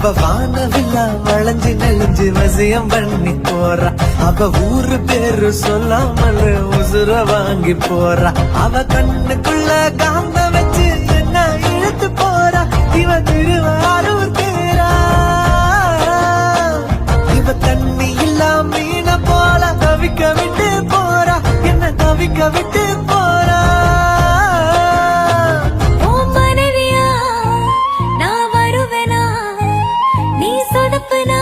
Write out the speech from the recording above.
அவ வானவில்லா வளைஞ்சு நெளிஞ்சு வசியம் பண்ணி போறா. அவ ஊரு பேரு சொல்லாமல் உசுர வாங்கி போறா. அவ கண்ணுக்குள்ள காந்த வச்சு என்ன இழுத்து போறா. இவ திருவாரூர் தேரா. இவ தண்ணி இல்லா மீன போல தவிக்க விட்டு போறா. என்ன தவிக்க விட்டு போறா. மனைவியா நான் வருவேனா, நீ சொதப்புனா